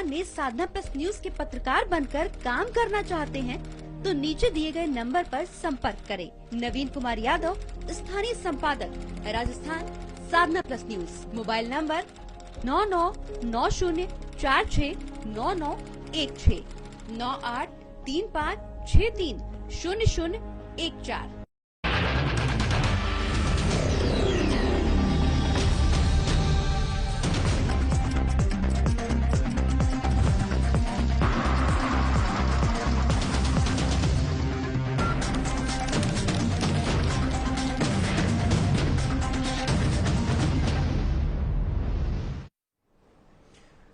राजस्थान में साधना plus news के पत्रकार बनकर काम करना चाहते हैं तो नीचे दिए गए नंबर पर संपर्क करें। नवीन कुमार यादव, स्थानीय संपादक, Rajasthan Sadhna plus news. Mobile number 9990469916 9835630014।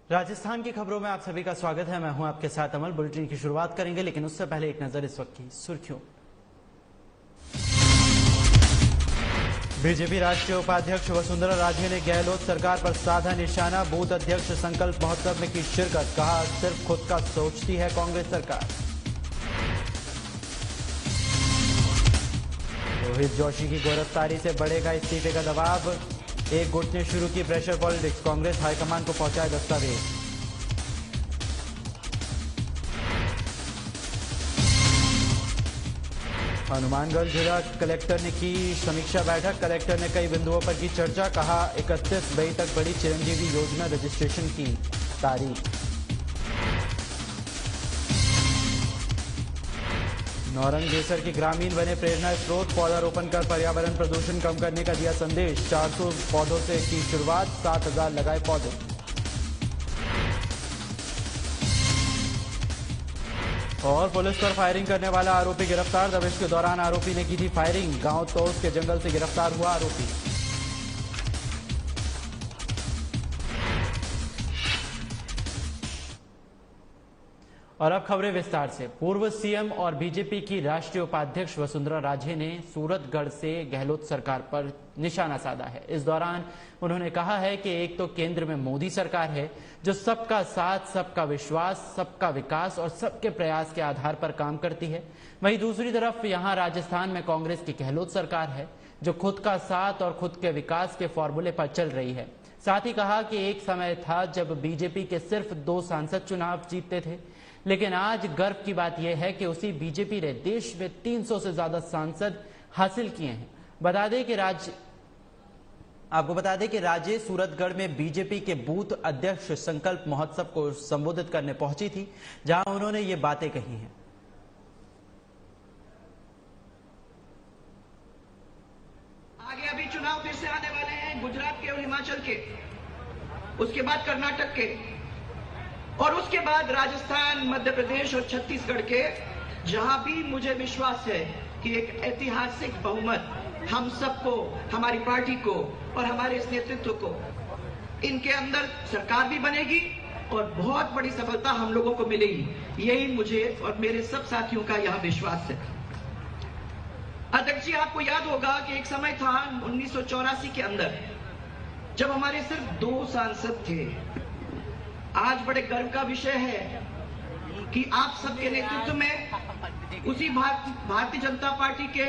Rajasthan की खबरों में आप सभी का स्वागत है। मैं हूं आपके साथ अमल। बुलेटिन की शुरुआत करेंगे, लेकिन उससे पहले एक नजर इस वक्त की सुर्खियों। बीजेपी राष्ट्रीय उपाध्यक्ष वसुंधरा राजे ने गहलोत सरकार पर साधा निशाना। बूथ अध्यक्ष संकल्प महोत्सव में की शिरकत। कहा, सिर्फ खुद का सोचती है कांग्रेस सरकार। रोहित जोशी की गिरफ्तारी से बढ़ेगा इस्तीफे का दबाव। एक गुट ने शुरू की प्रेशर पॉलिटिक्स। कांग्रेस हाईकमान को पहुंचाए दस्तावेज। हनुमानगढ़ जिला कलेक्टर ने की समीक्षा बैठक। कलेक्टर ने कई बिंदुओं पर की चर्चा। कहा, 31 मई तक बड़ी चिरंजीवी योजना रजिस्ट्रेशन की तारीख। नौरंगेसर के ग्रामीण बने प्रेरणा स्रोत। पौधारोपण कर पर्यावरण प्रदूषण कम करने का दिया संदेश। 400 पौधों से की शुरुआत। 7000 लगाए पौधे। और पुलिस पर फायरिंग करने वाला आरोपी गिरफ्तार। दबिश के दौरान आरोपी ने की थी फायरिंग। गांव तोस के जंगल से गिरफ्तार हुआ आरोपी। और अब खबरें विस्तार से। पूर्व सीएम और बीजेपी की राष्ट्रीय उपाध्यक्ष वसुंधरा राजे ने सूरतगढ़ से गहलोत सरकार पर निशाना साधा है। इस दौरान उन्होंने कहा है कि एक तो केंद्र में मोदी सरकार है जो सबका साथ, सबका विश्वास, सबका विकास और सबके प्रयास के आधार पर काम करती है। वहीं दूसरी तरफ यहां राजस्थान में कांग्रेस की गहलोत सरकार है जो खुद का साथ और खुद के विकास के फॉर्मूले पर चल रही है। साथ ही कहा कि एक समय था जब बीजेपी के सिर्फ 2 सांसद चुनाव जीतते थे, लेकिन आज गर्व की बात यह है कि उसी बीजेपी ने देश में 300 से ज्यादा सांसद हासिल किए हैं। आपको बता दें कि राजे सूरतगढ़ में बीजेपी के बूथ अध्यक्ष संकल्प महोत्सव को संबोधित करने पहुंची थी, जहां उन्होंने ये बातें कही हैं। आगे अभी चुनाव फिर से आने वाले हैं, गुजरात के और हिमाचल के, उसके बाद कर्नाटक के, और उसके बाद राजस्थान, मध्य प्रदेश और छत्तीसगढ़ के, जहां भी मुझे विश्वास है कि एक ऐतिहासिक बहुमत हम सबको, हमारी पार्टी को और हमारे इस नेतृत्व को, इनके अंदर सरकार भी बनेगी और बहुत बड़ी सफलता हम लोगों को मिलेगी। यही मुझे और मेरे सब साथियों का यह विश्वास है। अध्यक्ष जी, आपको याद होगा कि एक समय था 1984 के अंदर जब हमारे सिर्फ 2 सांसद थे। आज बड़े गर्व का विषय है कि आप सबके नेतृत्व में उसी भारतीय जनता पार्टी के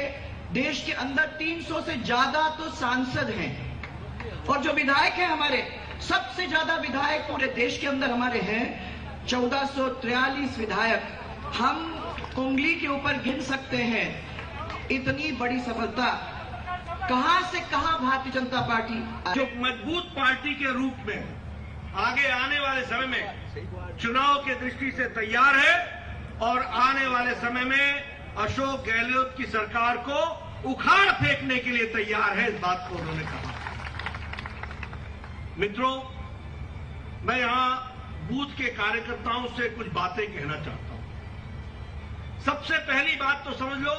देश के अंदर 300 से ज्यादा तो सांसद हैं, और जो विधायक हैं हमारे, सबसे ज्यादा विधायक पूरे देश के अंदर हमारे हैं। 1443 विधायक हम उंगली के ऊपर गिन सकते हैं। इतनी बड़ी सफलता कहां से कहां भारतीय जनता पार्टी जो मजबूत पार्टी के रूप में आगे आने वाले समय में चुनाव की दृष्टि से तैयार है, और आने वाले समय में अशोक गहलोत की सरकार को उखाड़ फेंकने के लिए तैयार है। इस बात को उन्होंने कहा। मित्रों, मैं यहां बूथ के कार्यकर्ताओं से कुछ बातें कहना चाहता हूं। सबसे पहली बात तो समझ लो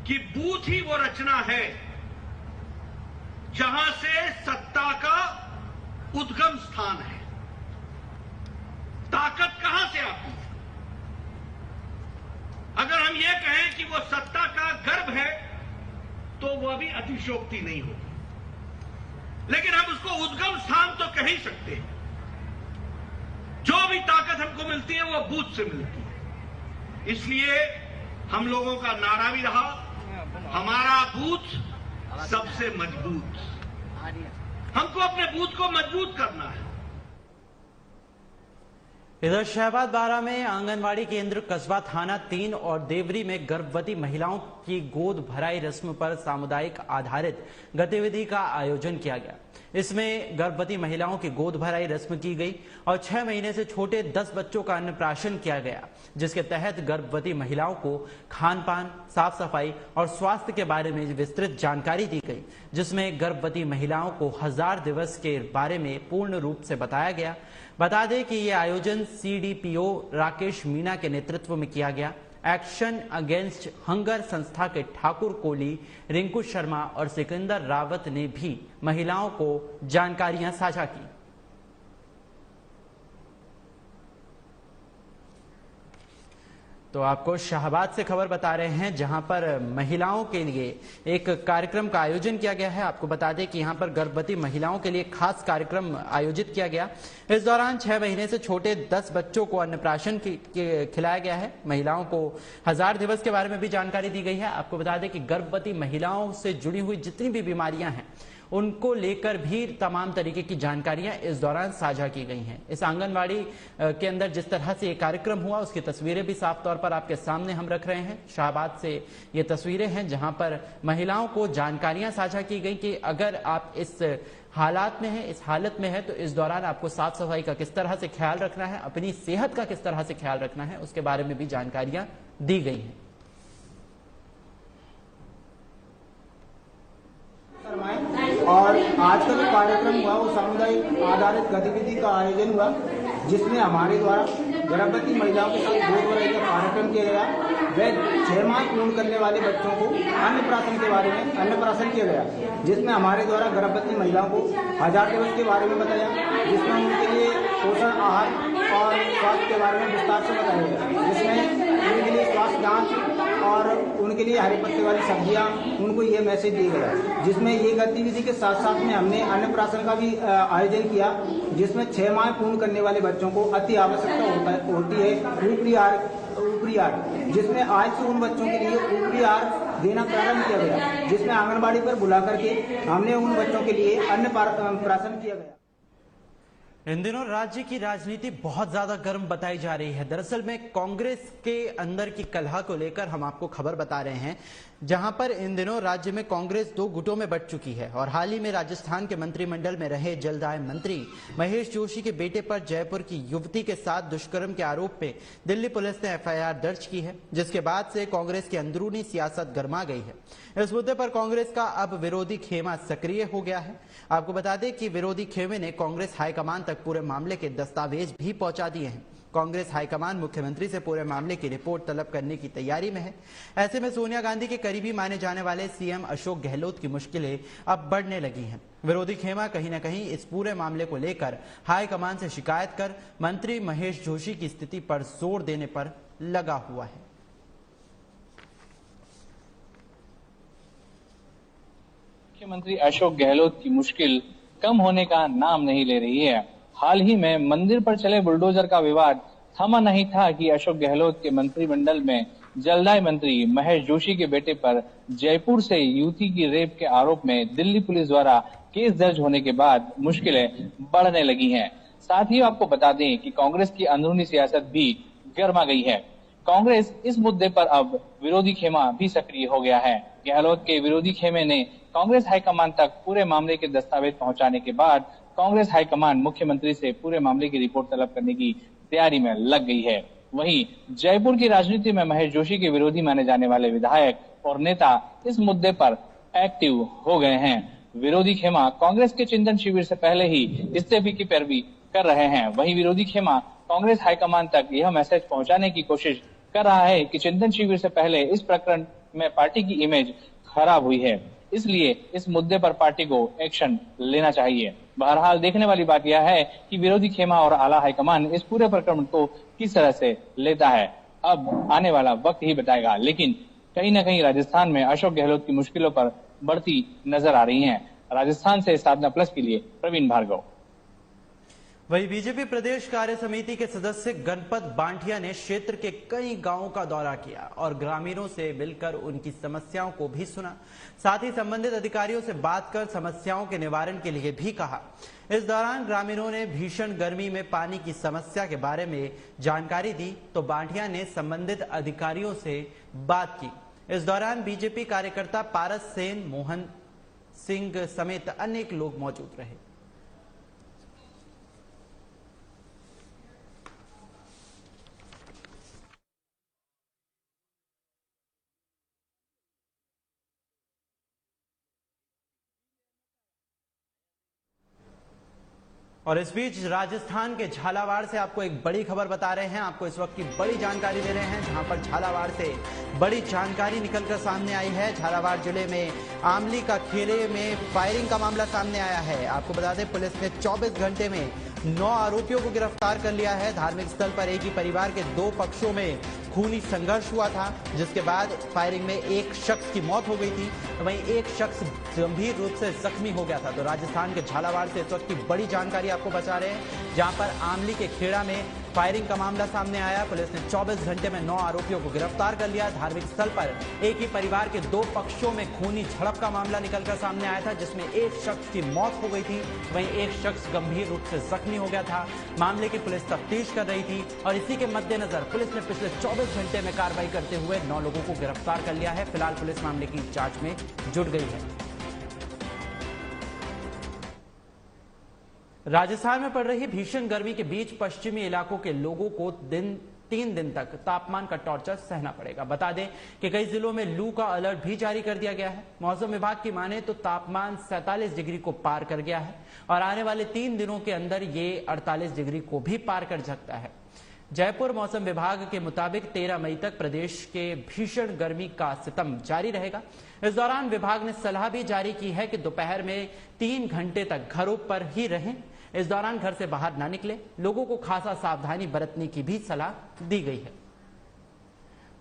कि बूथ ही वो रचना है जहां से सत्ता का उद्गम स्थान है। ताकत कहां से आती है? अगर हम ये कहें कि वो सत्ता का गर्भ है तो वो अभी अतिशयोक्ति नहीं होगी, लेकिन हम उसको उद्गम स्थान तो कह ही सकते हैं। जो भी ताकत हमको मिलती है वो बूथ से मिलती है। इसलिए हम लोगों का नारा भी रहा, हमारा बूथ सबसे मजबूत। हमको अपने बूथ को मजबूत करना है। इधर शहबाद बारा में आंगनवाड़ी केंद्र, कस्बा थाना 3 और देवरी में गर्भवती महिलाओं की गोद भराई रस्म पर सामुदायिक आधारित गतिविधि का आयोजन किया गया। इसमें गर्भवती महिलाओं की गोद भराई रस्म की गई और 6 महीने से छोटे 10 बच्चों का अन्नप्राशन किया गया, जिसके तहत गर्भवती महिलाओं को खान पान, साफ सफाई और स्वास्थ्य के बारे में विस्तृत जानकारी दी गई, जिसमें गर्भवती महिलाओं को 1000 दिवस के बारे में पूर्ण रूप से बताया गया। बता दें कि यह आयोजन CDPO राकेश मीना के नेतृत्व में किया गया। एक्शन अगेंस्ट हंगर संस्था के ठाकुर कोली, रिंकू शर्मा और सिकंदर रावत ने भी महिलाओं को जानकारियां साझा की। तो आपको शाहबाद से खबर बता रहे हैं, जहां पर महिलाओं के लिए एक कार्यक्रम का आयोजन किया गया है। आपको बता दें कि यहां पर गर्भवती महिलाओं के लिए खास कार्यक्रम आयोजित किया गया। इस दौरान 6 महीने से छोटे 10 बच्चों को अन्नप्राशन खिलाया गया है। महिलाओं को 1000 दिवस के बारे में भी जानकारी दी गई है। आपको बता दें कि गर्भवती महिलाओं से जुड़ी हुई जितनी भी बीमारियां हैं, उनको लेकर भी तमाम तरीके की जानकारियां इस दौरान साझा की गई हैं। इस आंगनवाड़ी के अंदर जिस तरह से ये कार्यक्रम हुआ, उसकी तस्वीरें भी साफ तौर पर आपके सामने हम रख रहे हैं। शाहबाद से ये तस्वीरें हैं जहां पर महिलाओं को जानकारियां साझा की गई कि अगर आप इस हालात में है, इस हालत में है, तो इस दौरान आपको साफ सफाई का किस तरह से ख्याल रखना है, अपनी सेहत का किस तरह से ख्याल रखना है, उसके बारे में भी जानकारियां दी गई हैं। और आज का जो कार्यक्रम हुआ वो सामुदायिक आधारित गतिविधि का आयोजन हुआ, जिसमें हमारे द्वारा गर्भवती महिलाओं के साथ गोद भराई का कार्यक्रम किया गया। वह 6 माह पूर्ण करने वाले बच्चों को अन्नप्राशन के बारे में अन्नप्राशन किया गया, जिसमें हमारे द्वारा गर्भवती महिलाओं को 1000 दिवस के बारे में बताया, जिसमें उनके लिए पोषण आहार और स्वास्थ्य के बारे में विस्तार से बताया गया, जिसमें उनके लिए स्वास्थ्य जांच और उनके लिए हरे पत्ते वाली सब्जियां, उनको ये मैसेज दिया गया। जिसमें ये गतिविधि के साथ साथ में हमने अन्नप्राशन का भी आयोजन किया, जिसमें 6 माह पूर्ण करने वाले बच्चों को अति आवश्यकता होती है ऊपरी आहार, जिसमें आज से उन बच्चों के लिए ऊपरी आहार देना प्रारंभ किया गया, जिसमें आंगनबाड़ी पर बुला करके हमने उन बच्चों के लिए अन्नप्राशन किया गया। इन दिनों राज्य की राजनीति बहुत ज्यादा गर्म बताई जा रही है। दरअसल में कांग्रेस के अंदर की कलह को लेकर हम आपको खबर बता रहे हैं, जहां पर इन दिनों राज्य में कांग्रेस 2 गुटों में बंट चुकी है। और हाल ही में राजस्थान के मंत्रिमंडल में रहे जलदाय मंत्री महेश जोशी के बेटे पर जयपुर की युवती के साथ दुष्कर्म के आरोप में दिल्ली पुलिस ने FIR दर्ज की है, जिसके बाद से कांग्रेस की अंदरूनी सियासत गर्मा गई है। इस मुद्दे पर कांग्रेस का अब विरोधी खेमा सक्रिय हो गया है। आपको बता दें कि विरोधी खेमे ने कांग्रेस हाईकमान तक पूरे मामले के दस्तावेज भी पहुंचा दिए हैं। कांग्रेस हाईकमान मुख्यमंत्री से पूरे मामले की रिपोर्ट तलब करने की तैयारी में है। ऐसे में सोनिया गांधी के करीबी माने जाने वाले CM अशोक गहलोत की मुश्किलें अब बढ़ने लगी हैं। विरोधी खेमा कहीं न कहीं इस पूरे मामले को लेकर हाईकमान से शिकायत कर मंत्री महेश जोशी की स्थिति पर जोर देने पर लगा हुआ है। मुख्यमंत्री अशोक गहलोत की मुश्किल कम होने का नाम नहीं ले रही है। हाल ही में मंदिर पर चले बुलडोजर का विवाद थमा नहीं था कि अशोक गहलोत के मंत्रिमंडल में जलदाय मंत्री महेश जोशी के बेटे पर जयपुर से युवती की रेप के आरोप में दिल्ली पुलिस द्वारा केस दर्ज होने के बाद मुश्किलें बढ़ने लगी हैं। साथ ही आपको बता दें कि कांग्रेस की अंदरूनी सियासत भी गर्मा गई है। कांग्रेस इस मुद्दे पर अब विरोधी खेमा भी सक्रिय हो गया है। गहलोत के विरोधी खेमे ने कांग्रेस हाईकमान तक पूरे मामले के दस्तावेज पहुंचाने के बाद कांग्रेस हाईकमान मुख्यमंत्री से पूरे मामले की रिपोर्ट तलब करने की तैयारी में लग गई है। वहीं जयपुर की राजनीति में महेश जोशी के विरोधी माने जाने वाले विधायक और नेता इस मुद्दे पर एक्टिव हो गए हैं। विरोधी खेमा कांग्रेस के चिंतन शिविर से पहले ही इस्तीफे की पैरवी कर रहे हैं। वहीं विरोधी खेमा कांग्रेस हाईकमान तक यह मैसेज पहुंचाने की कोशिश कर रहा है कि चिंतन शिविर से पहले इस प्रकरण में पार्टी की इमेज खराब हुई है, इसलिए इस मुद्दे पर पार्टी को एक्शन लेना चाहिए। बहरहाल देखने वाली बात यह है कि विरोधी खेमा और आला हाईकमान इस पूरे प्रकरण को किस तरह से लेता है, अब आने वाला वक्त ही बताएगा। लेकिन कहीं न कहीं राजस्थान में अशोक गहलोत की मुश्किलों पर बढ़ती नजर आ रही हैं। राजस्थान से साधना प्लस के लिए प्रवीण भार्गव। वहीं बीजेपी प्रदेश कार्य समिति के सदस्य गणपत बांटिया ने क्षेत्र के कई गांवों का दौरा किया और ग्रामीणों से मिलकर उनकी समस्याओं को भी सुना। साथ ही संबंधित अधिकारियों से बात कर समस्याओं के निवारण के लिए भी कहा। इस दौरान ग्रामीणों ने भीषण गर्मी में पानी की समस्या के बारे में जानकारी दी तो बांटिया ने संबंधित अधिकारियों से बात की। इस दौरान बीजेपी कार्यकर्ता पारस सेन, मोहन सिंह समेत अनेक लोग मौजूद रहे। और इस बीच राजस्थान के झालावाड़ से आपको एक बड़ी खबर बता रहे हैं। आपको इस वक्त की बड़ी जानकारी दे रहे हैं, जहां पर झालावाड़ से बड़ी जानकारी निकलकर सामने आई है। झालावाड़ जिले में आमली का खेले में फायरिंग का मामला सामने आया है। आपको बता दें, पुलिस ने 24 घंटे में 9 आरोपियों को गिरफ्तार कर लिया है। धार्मिक स्थल पर एक ही परिवार के 2 पक्षों में खूनी संघर्ष हुआ था, जिसके बाद फायरिंग में एक शख्स की मौत हो गई थी, वहीं एक शख्स गंभीर रूप से जख्मी हो गया था। तो राजस्थान के झालावाड़ से इस वक्त की बड़ी जानकारी आपको बता रहे हैं, जहां पर आमली के खेड़ा में फायरिंग का मामला सामने आया। पुलिस ने 24 घंटे में 9 आरोपियों को गिरफ्तार कर लिया। धार्मिक स्थल पर एक ही परिवार के 2 पक्षों में खूनी झड़प का मामला निकलकर सामने आया था, जिसमें एक शख्स की मौत हो गई थी, वहीं एक शख्स गंभीर रूप से जख्मी हो गया था। मामले की पुलिस तफ्तीश कर रही थी और इसी के मद्देनजर पुलिस ने पिछले 24 घंटे में कार्रवाई करते हुए 9 लोगों को गिरफ्तार कर लिया है। फिलहाल पुलिस मामले की जांच में जुट गई है। राजस्थान में पड़ रही भीषण गर्मी के बीच पश्चिमी इलाकों के लोगों को 3 दिन तक तापमान का टॉर्चर सहना पड़ेगा। बता दें कि कई जिलों में लू का अलर्ट भी जारी कर दिया गया है। मौसम विभाग की माने तो तापमान 47 डिग्री को पार कर गया है और आने वाले 3 दिनों के अंदर ये 48 डिग्री को भी पार कर सकता है। जयपुर मौसम विभाग के मुताबिक 13 मई तक प्रदेश के भीषण गर्मी का सितम जारी रहेगा। इस दौरान विभाग ने सलाह भी जारी की है कि दोपहर में 3 घंटे तक घरों पर ही रहें। इस दौरान घर से बाहर ना निकले। लोगों को खासा सावधानी बरतने की भी सलाह दी गई है।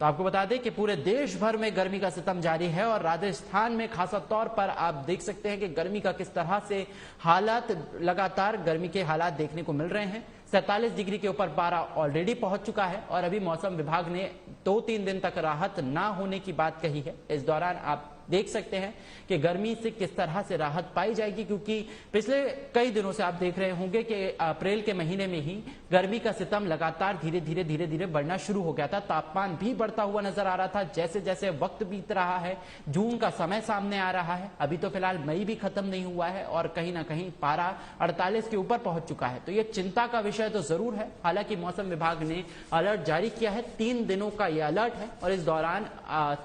तो आपको बता दें कि पूरे देश भर में गर्मी का सितम जारी है और राजस्थान में खासा तौर पर आप देख सकते हैं कि गर्मी का किस तरह से हालात, लगातार गर्मी के हालात देखने को मिल रहे हैं। 47 डिग्री के ऊपर पारा ऑलरेडी पहुंच चुका है और अभी मौसम विभाग ने 2-3 दिन तक राहत ना होने की बात कही है। इस दौरान आप देख सकते हैं कि गर्मी से किस तरह से राहत पाई जाएगी, क्योंकि पिछले कई दिनों से आप देख रहे होंगे कि अप्रैल के महीने में ही गर्मी का सितम लगातार धीरे धीरे बढ़ना शुरू हो गया था। तापमान भी बढ़ता हुआ नजर आ रहा था। जैसे जैसे वक्त बीत रहा है, जून का समय सामने आ रहा है, अभी तो फिलहाल मई भी खत्म नहीं हुआ है और कहीं ना कहीं पारा 48 के ऊपर पहुंच चुका है। तो ये चिंता का विषय तो जरूर है। हालांकि मौसम विभाग ने अलर्ट जारी किया है, 3 दिनों का यह अलर्ट है और इस दौरान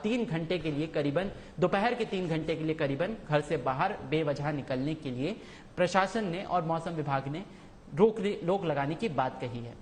3 घंटे के लिए करीबन, दोपहर के 3 घंटे के लिए करीबन घर से बाहर बेवजह निकलने के लिए प्रशासन ने और मौसम विभाग ने रोक लगाने की बात कही है।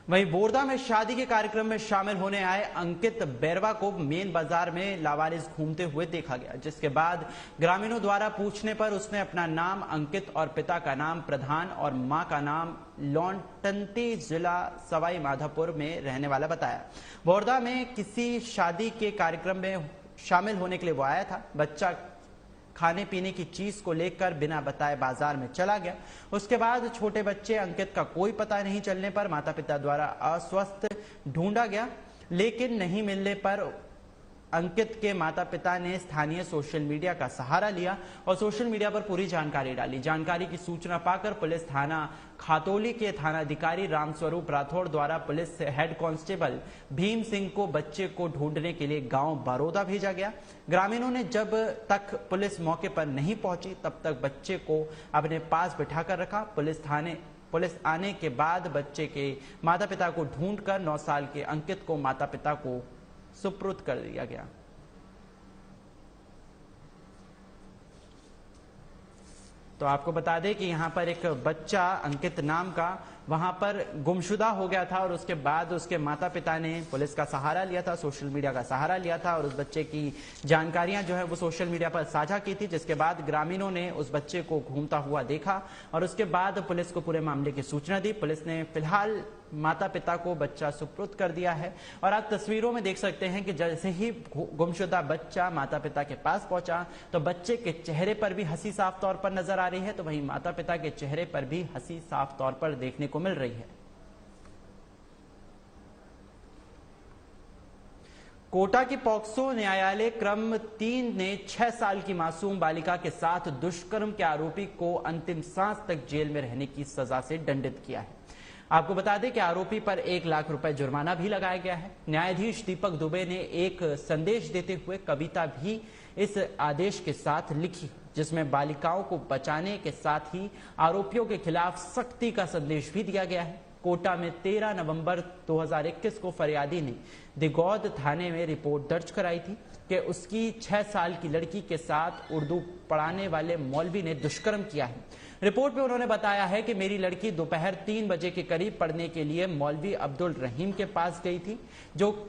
वहीं बोरदा में शादी के कार्यक्रम में शामिल होने आए अंकित बैरवा को मेन बाजार में लावारिस घूमते हुए देखा गया, जिसके बाद ग्रामीणों द्वारा पूछने पर उसने अपना नाम अंकित और पिता का नाम प्रधान और मां का नाम लौटंती, जिला सवाई माधोपुर में रहने वाला बताया। बोरदा में किसी शादी के कार्यक्रम में शामिल होने के लिए वो आया था। बच्चा खाने पीने की चीज को लेकर बिना बताए बाजार में चला गया। उसके बाद छोटे बच्चे अंकित का कोई पता नहीं चलने पर माता पिता द्वारा अस्वस्थ ढूंढा गया, लेकिन नहीं मिलने पर अंकित के माता पिता ने स्थानीय सोशल मीडिया का सहारा लिया और सोशल मीडिया पर पूरी जानकारी डाली। जानकारी की सूचना पाकर पुलिस थाना खातौली के थानाधिकारी रामस्वरूप राठौड़ द्वारा police head constable Bhim Singh को बच्चे को ढूंढने के लिए गांव बरोदा भेजा गया। ग्रामीणों ने जब तक पुलिस मौके पर नहीं पहुंची तब तक बच्चे को अपने पास बिठाकर रखा। पुलिस आने के बाद बच्चे के माता पिता को ढूंढकर 9 साल के अंकित को माता पिता को सुपुर्द कर दिया गया। तो आपको बता दें कि यहां पर एक बच्चा अंकित नाम का वहां पर गुमशुदा हो गया था और उसके बाद उसके माता पिता ने पुलिस का सहारा लिया था, सोशल मीडिया का सहारा लिया था और उस बच्चे की जानकारियां जो है वो सोशल मीडिया पर साझा की थी, जिसके बाद ग्रामीणों ने उस बच्चे को घूमता हुआ देखा और उसके बाद पुलिस को पूरे मामले की सूचना दी। पुलिस ने फिलहाल माता पिता को बच्चा सुपुर्द कर दिया है और आप तस्वीरों में देख सकते हैं कि जैसे ही गुमशुदा बच्चा माता पिता के पास पहुंचा तो बच्चे के चेहरे पर भी हंसी साफ तौर पर नजर आ रही है, तो वहीं माता पिता के चेहरे पर भी हंसी साफ तौर पर देखने को मिल रही है। कोटा की पॉक्सो न्यायालय क्रम 3 ने 6 साल की मासूम बालिका के साथ दुष्कर्म के आरोपी को अंतिम सांस तक जेल में रहने की सजा से दंडित किया है। आपको बता दें कि आरोपी पर 1 लाख रुपए जुर्माना भी लगाया गया है। न्यायाधीश दीपक दुबे ने एक संदेश देते हुए कविता भी इस आदेश के साथ लिखी, जिसमें बालिकाओं को बचाने के साथ ही आरोपियों के खिलाफ सख्ती का संदेश भी दिया गया है। कोटा में 13 नवंबर 2021 को फरियादी ने दिगौद थाने में रिपोर्ट दर्ज कराई थी कि उसकी 6 साल की लड़की के साथ उर्दू पढ़ाने वाले मौलवी ने दुष्कर्म किया है। रिपोर्ट में उन्होंने बताया है कि मेरी लड़की दोपहर 3 बजे के करीब पढ़ने के लिए मौलवी अब्दुल रहीम के पास गई थी, जो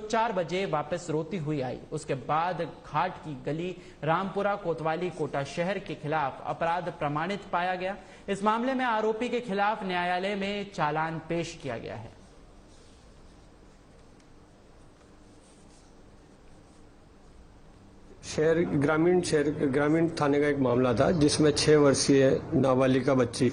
4 बजे वापस रोती हुई आई। उसके बाद घाट की गली रामपुरा कोतवाली कोटा शहर के खिलाफ अपराध प्रमाणित पाया गया। इस मामले में आरोपी के खिलाफ न्यायालय में चालान पेश किया गया है। ग्रामीण थाने का एक मामला था जिसमें 6 वर्षीय नाबालिगा बच्ची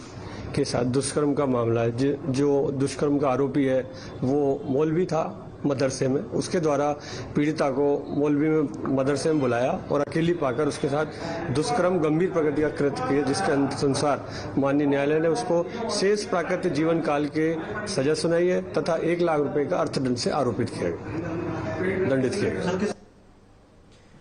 के साथ दुष्कर्म का मामला है। जो दुष्कर्म का आरोपी है वो मौलवी था मदरसे में। उसके द्वारा पीड़िता को मौलवी में मदरसे में बुलाया और अकेली पाकर उसके साथ दुष्कर्म गंभीर प्रकृति का कृत्य किया, जिसके अनुसार माननीय न्यायालय ने उसको शेष प्राकृतिक जीवन काल के सजा सुनाई है तथा 1 लाख रुपए का अर्थदंड से दंडित किया गया।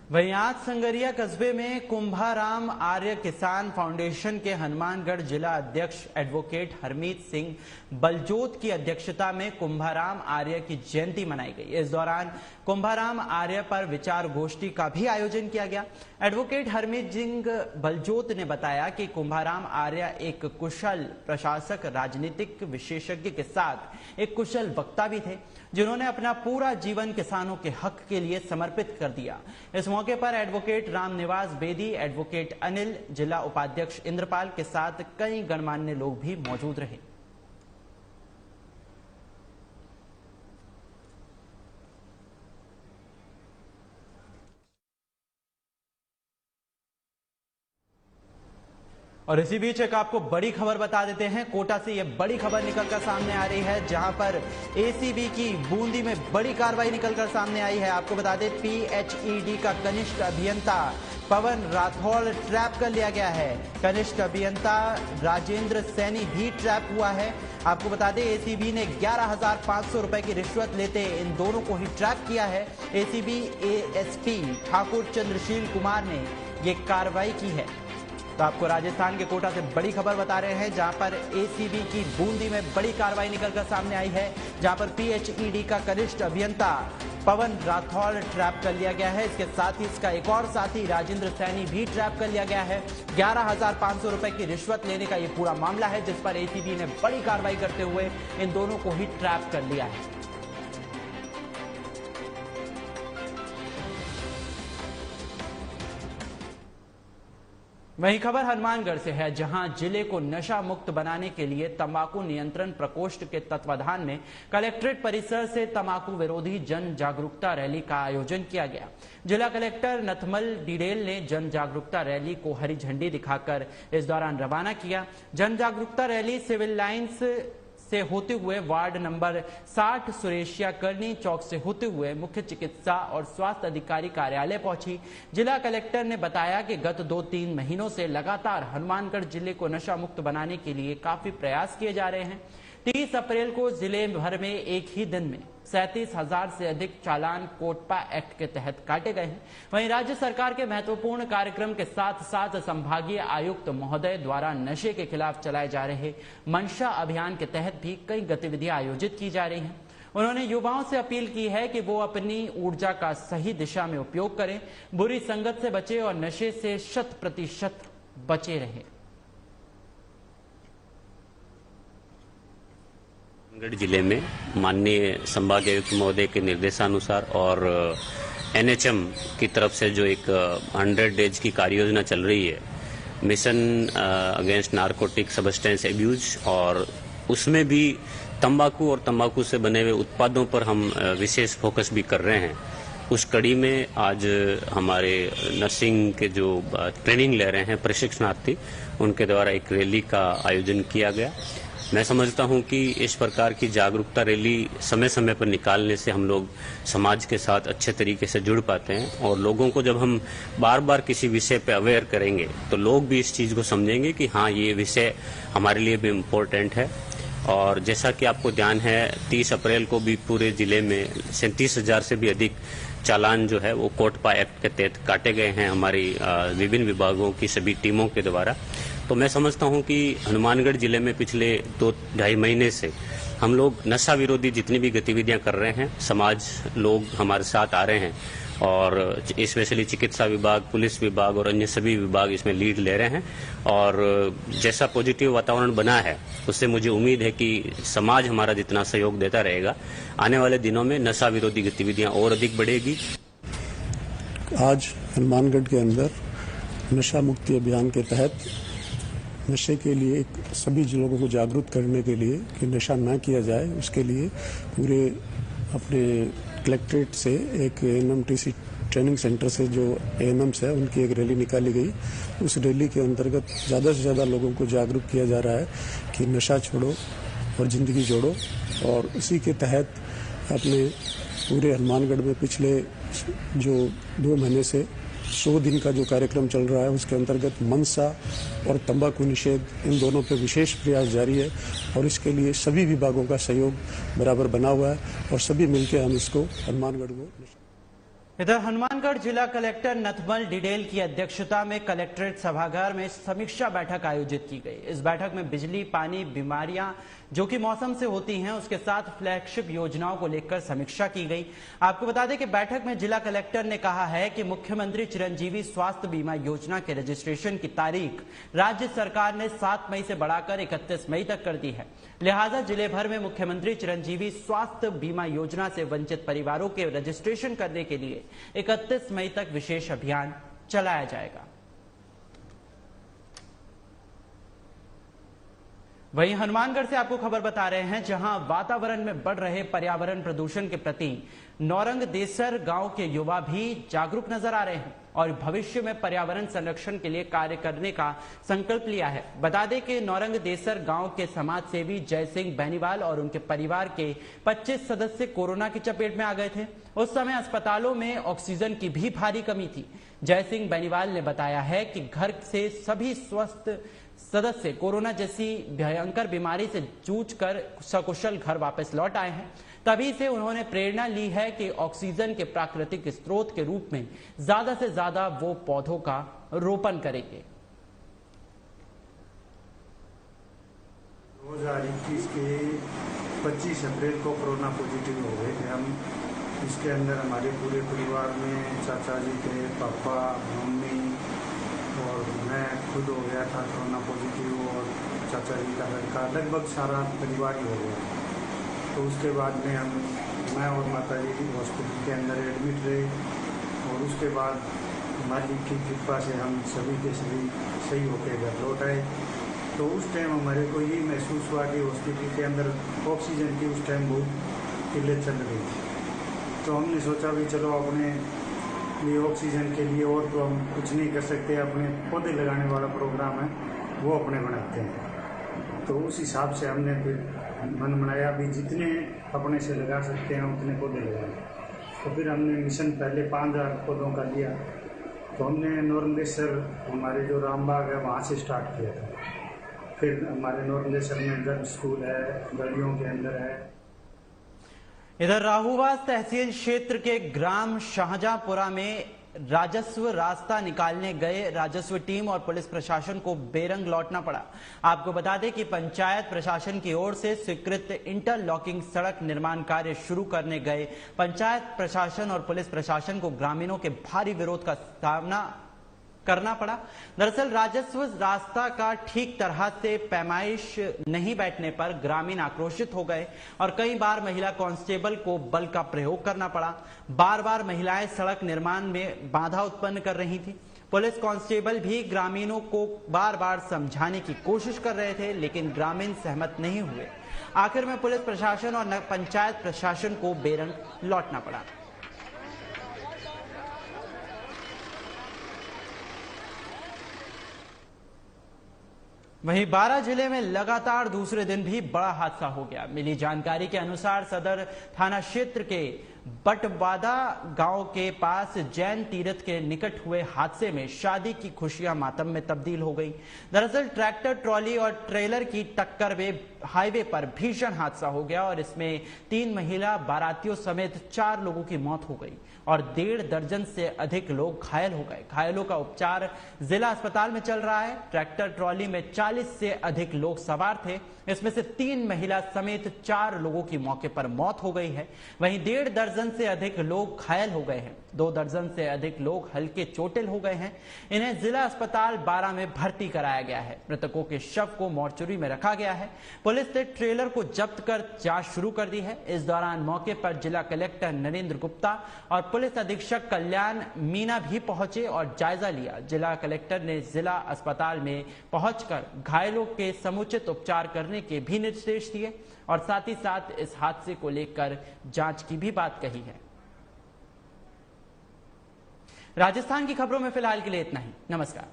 वहीं आज संगरिया कस्बे में कुंभाराम आर्य किसान फाउंडेशन के हनुमानगढ़ जिला अध्यक्ष एडवोकेट हरमीत सिंह बलजोत की अध्यक्षता में कुंभाराम आर्य की जयंती मनाई गई। इस दौरान कुंभाराम आर्य पर विचार गोष्ठी का भी आयोजन किया गया। एडवोकेट हरमीत सिंह बलजोत ने बताया कि कुंभाराम आर्य एक कुशल प्रशासक, राजनीतिक विशेषज्ञ के साथ एक कुशल वक्ता भी थे, जिन्होंने अपना पूरा जीवन किसानों के हक के लिए समर्पित कर दिया। इस मौके पर एडवोकेट रामनिवास बेदी, एडवोकेट अनिल, जिला उपाध्यक्ष इंद्रपाल के साथ कई गणमान्य लोग भी मौजूद रहे। और इसी बीच एक आपको बड़ी खबर बता देते हैं। कोटा से यह बड़ी खबर निकलकर सामने आ रही है, जहां पर एसीबी की बूंदी में बड़ी कार्रवाई निकलकर सामने आई है। आपको बता दें पीएचईडी का कनिष्ठ अभियंता पवन राठौड़ ट्रैप कर लिया गया है। कनिष्ठ अभियंता राजेंद्र सैनी भी ट्रैप हुआ है। आपको बता दें एसीबी ने 11,500 रुपए की रिश्वत लेते इन दोनों को ही ट्रैप किया है। एसीबी एएसपी ठाकुर चंद्रशील कुमार ने ये कार्रवाई की है। तो आपको राजस्थान के कोटा से बड़ी खबर बता रहे हैं, जहां पर एसीबी की बूंदी में बड़ी कार्रवाई निकलकर सामने आई है, जहां पर पीएचईडी का कनिष्ठ अभियंता पवन राठौड़ ट्रैप कर लिया गया है। इसके साथ ही इसका एक और साथी राजेंद्र सैनी भी ट्रैप कर लिया गया है। 11,500 रुपए की रिश्वत लेने का ये पूरा मामला है, जिस पर एसीबी ने बड़ी कार्रवाई करते हुए इन दोनों को ही ट्रैप कर लिया है। वहीं खबर हनुमानगढ़ से है, जहां जिले को नशा मुक्त बनाने के लिए तंबाकू नियंत्रण प्रकोष्ठ के तत्वाधान में कलेक्ट्रेट परिसर से तंबाकू विरोधी जन जागरूकता रैली का आयोजन किया गया। जिला कलेक्टर नथमल डिडेल ने जन जागरूकता रैली को हरी झंडी दिखाकर इस दौरान रवाना किया। जन जागरूकता रैली सिविल लाइंस से होते हुए वार्ड नंबर 60 सुरेशिया करनी चौक से होते हुए मुख्य चिकित्सा और स्वास्थ्य अधिकारी कार्यालय पहुंची। जिला कलेक्टर ने बताया कि गत 2-3 महीनों से लगातार हनुमानगढ़ जिले को नशा मुक्त बनाने के लिए काफी प्रयास किए जा रहे हैं। 30 अप्रैल को जिले भर में एक ही दिन में 37,000 से अधिक चालान कोटपा एक्ट के तहत काटे गए हैं। वहीं राज्य सरकार के महत्वपूर्ण कार्यक्रम के साथ साथ संभागीय आयुक्त महोदय द्वारा नशे के खिलाफ चलाए जा रहे मंशा अभियान के तहत भी कई गतिविधियां आयोजित की जा रही हैं। उन्होंने युवाओं से अपील की है कि वो अपनी ऊर्जा का सही दिशा में उपयोग करें, बुरी संगत से बचे और नशे से 100% बचे रहें। हनुमानगढ़ जिले में माननीय संभागायुक्त महोदय के निर्देशानुसार और एनएचएम की तरफ से जो एक 100 डेज की कार्य योजना चल रही है, mission against narcotic substance abuse, और उसमें भी तंबाकू और तंबाकू से बने हुए उत्पादों पर हम विशेष फोकस भी कर रहे हैं। उस कड़ी में आज हमारे नर्सिंग के जो ट्रेनिंग ले रहे हैं प्रशिक्षणार्थी, उनके द्वारा एक रैली का आयोजन किया गया। मैं समझता हूं कि इस प्रकार की जागरूकता रैली समय समय पर निकालने से हम लोग समाज के साथ अच्छे तरीके से जुड़ पाते हैं, और लोगों को जब हम बार बार किसी विषय पे अवेयर करेंगे तो लोग भी इस चीज़ को समझेंगे कि हाँ, ये विषय हमारे लिए भी इम्पोर्टेंट है। और जैसा कि आपको ध्यान है, 30 अप्रैल को भी पूरे जिले में 37,000 से भी अधिक चालान जो है वो कोटपा एक्ट के तहत काटे गए हैं हमारी विभिन्न विभागों की सभी टीमों के द्वारा। तो मैं समझता हूं कि हनुमानगढ़ जिले में पिछले 2-2.5 महीने से हम लोग नशा विरोधी जितनी भी गतिविधियां कर रहे हैं, समाज लोग हमारे साथ आ रहे हैं, और स्पेशली चिकित्सा विभाग, पुलिस विभाग और अन्य सभी विभाग इसमें लीड ले रहे हैं। और जैसा पॉजिटिव वातावरण बना है, उससे मुझे उम्मीद है कि समाज हमारा जितना सहयोग देता रहेगा, आने वाले दिनों में नशा विरोधी गतिविधियां और अधिक बढ़ेगी। आज हनुमानगढ़ के अंदर नशा मुक्ति अभियान के तहत नशे के लिए सभी लोगों को जागरूक करने के लिए कि नशा ना किया जाए, उसके लिए पूरे अपने कलेक्ट्रेट से एक एएनएमटीसी ट्रेनिंग सेंटर से जो एएनएम्स है उनकी एक रैली निकाली गई। उस रैली के अंतर्गत ज़्यादा से ज़्यादा लोगों को जागरूक किया जा रहा है कि नशा छोड़ो और ज़िंदगी जोड़ो। और इसी के तहत अपने पूरे हनुमानगढ़ में पिछले जो 2 महीने से 100 दिन का जो कार्यक्रम चल रहा है, उसके अंतर्गत मनसा और तंबाकू निषेध, इन दोनों पे विशेष प्रयास जारी है, और इसके लिए सभी विभागों का सहयोग बराबर बना हुआ है, और सभी मिलकर हम इसको हनुमानगढ़ को। इधर हनुमानगढ़ जिला कलेक्टर नथमल डिडेल की अध्यक्षता में कलेक्ट्रेट सभागार में समीक्षा बैठक आयोजित की गई। इस बैठक में बिजली, पानी, बीमारियां जो कि मौसम से होती हैं, उसके साथ फ्लैगशिप योजनाओं को लेकर समीक्षा की गई। आपको बता दें कि बैठक में जिला कलेक्टर ने कहा है कि मुख्यमंत्री चिरंजीवी स्वास्थ्य बीमा योजना के रजिस्ट्रेशन की तारीख राज्य सरकार ने 7 मई से बढ़ाकर 31 मई तक कर दी है। लिहाजा जिले भर में मुख्यमंत्री चिरंजीवी स्वास्थ्य बीमा योजना से वंचित परिवारों के रजिस्ट्रेशन करने के लिए 31 मई तक विशेष अभियान चलाया जाएगा। वहीं हनुमानगढ़ से आपको खबर बता रहे हैं, जहां वातावरण में बढ़ रहे पर्यावरण प्रदूषण के प्रति नौरंग देसर गांव के युवा भी जागरूक नजर आ रहे हैं और भविष्य में पर्यावरण संरक्षण के लिए कार्य करने का संकल्प लिया है। बता दें कि नौरंग देसर गांव के समाज सेवी जय सिंह बेनीवाल और उनके परिवार के 25 सदस्य कोरोना की चपेट में आ गए थे। उस समय अस्पतालों में ऑक्सीजन की भी भारी कमी थी। जय सिंह बेनीवाल ने बताया है कि घर से सभी स्वस्थ सदस्य कोरोना जैसी भयंकर बीमारी से जूझकर सकुशल घर वापस लौट आए हैं। तभी से उन्होंने प्रेरणा ली है कि ऑक्सीजन के प्राकृतिक स्रोत के रूप में ज्यादा से ज्यादा वो पौधों का रोपण करेंगे। 2021 के 25 अप्रैल को कोरोना पॉजिटिव हो गए थे हम। इसके अंदर हमारे पूरे परिवार में चाचा जी थे, पापा, मम्मी और मैं खुद हो गया था कोरोना पॉजिटिव, और चाचा जी का लड़का, लगभग सारा परिवार ही हो गया। तो उसके बाद में मैं और माता जी हॉस्पिटल के अंदर एडमिट रहे, और उसके बाद मालिक की कृपा से हम सभी के सभी सही होकर घर लौट आए। तो उस टाइम हमारे को ये महसूस हुआ कि हॉस्पिटल के अंदर ऑक्सीजन की उस टाइम बहुत किल्लत चल रही थी। तो हमने सोचा भी चलो अपने लिए ऑक्सीजन के लिए और तो हम कुछ नहीं कर सकते, अपने पौधे लगाने वाला प्रोग्राम है वो अपने बनाते हैं। तो उस हिसाब से हमने फिर मन बनाया भी जितने अपने से लगा सकते हैं उतने पौधे लगाए। तो फिर हमने मिशन पहले 5000 पौधों का लिया। तो हमने नौरंगेश्वर हमारे जो रामबाग है वहाँ से स्टार्ट किया था। फिर हमारे नौरंगेश्वर में गर्ल्स स्कूल है, गलियों के अंदर है। इधर राहूवास तहसील क्षेत्र के ग्राम शाहजहांपुरा में राजस्व रास्ता निकालने गए राजस्व टीम और पुलिस प्रशासन को बेरंग लौटना पड़ा। आपको बता दें कि पंचायत प्रशासन की ओर से स्वीकृत इंटरलॉकिंग सड़क निर्माण कार्य शुरू करने गए पंचायत प्रशासन और पुलिस प्रशासन को ग्रामीणों के भारी विरोध का सामना करना पड़ा। दरअसल राजस्व रास्ता का ठीक तरह से पैमाइश नहीं बैठने पर ग्रामीण आक्रोशित हो गए और कई बार महिला कांस्टेबल को बल का प्रयोग करना पड़ा। बार बार महिलाएं सड़क निर्माण में बाधा उत्पन्न कर रही थी। पुलिस कांस्टेबल भी ग्रामीणों को बार बार समझाने की कोशिश कर रहे थे, लेकिन ग्रामीण सहमत नहीं हुए। आखिर में पुलिस प्रशासन और पंचायत प्रशासन को बेरंग लौटना पड़ा। वहीं बारां जिले में लगातार दूसरे दिन भी बड़ा हादसा हो गया। मिली जानकारी के अनुसार सदर थाना क्षेत्र के बटवादा गांव के पास जैन तीर्थ के निकट हुए हादसे में शादी की खुशियां मातम में तब्दील हो गई। दरअसल ट्रैक्टर ट्रॉली और ट्रेलर की टक्कर में हाईवे पर भीषण हादसा हो गया और इसमें 3 महिला बारातियों समेत 4 लोगों की मौत हो गई और 1.5 दर्जन से अधिक लोग घायल हो गए। घायलों का उपचार जिला अस्पताल में चल रहा है। ट्रैक्टर ट्रॉली में 40 से अधिक लोग सवार थे। इसमें से 3 महिला समेत 4 लोगों की मौके पर मौत हो गई है। वहीं 1.5 दर्जन से अधिक लोग घायल हो गए हैं। 2 दर्जन से अधिक लोग हल्के चोटिल हो गए हैं। इन्हें जिला अस्पताल बारां में भर्ती कराया गया है। मृतकों के शव को मोर्चरी में रखा गया है। पुलिस ने ट्रेलर को जब्त कर जांच शुरू कर दी है। इस दौरान मौके पर जिला कलेक्टर नरेंद्र गुप्ता और पुलिस अधीक्षक कल्याण मीना भी पहुंचे और जायजा लिया। जिला कलेक्टर ने जिला अस्पताल में पहुंचकर घायलों के समुचित उपचार करने के भी निर्देश दिए और साथ ही साथ इस हादसे को लेकर जांच की भी बात कही है। राजस्थान की खबरों में फिलहाल के लिए इतना ही। नमस्कार।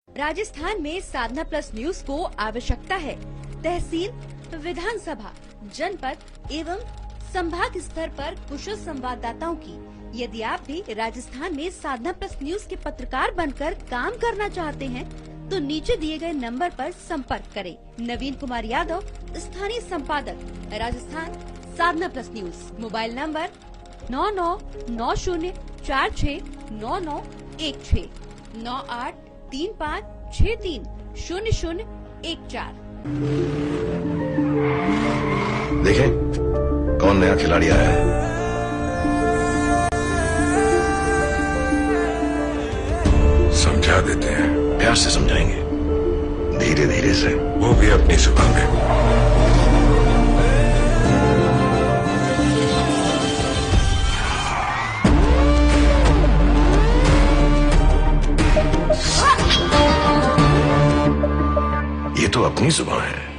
राजस्थान में साधना प्लस न्यूज को आवश्यकता है तहसील, विधानसभा, जनपद एवं संभाग स्तर पर कुशल संवाददाताओं की। यदि आप भी राजस्थान में साधना प्लस न्यूज के पत्रकार बनकर काम करना चाहते हैं तो नीचे दिए गए नंबर पर संपर्क करें। नवीन कुमार यादव, स्थानीय संपादक, Rajasthan Sadhna plus news. Mobile number 9990469916 9835630014। देखें कौन नया खिलाड़ी आया है। समझा देते हैं, प्यार से समझाएंगे, धीरे धीरे से, वो भी अपनी जुबान में। ये तो अपनी जुबान है।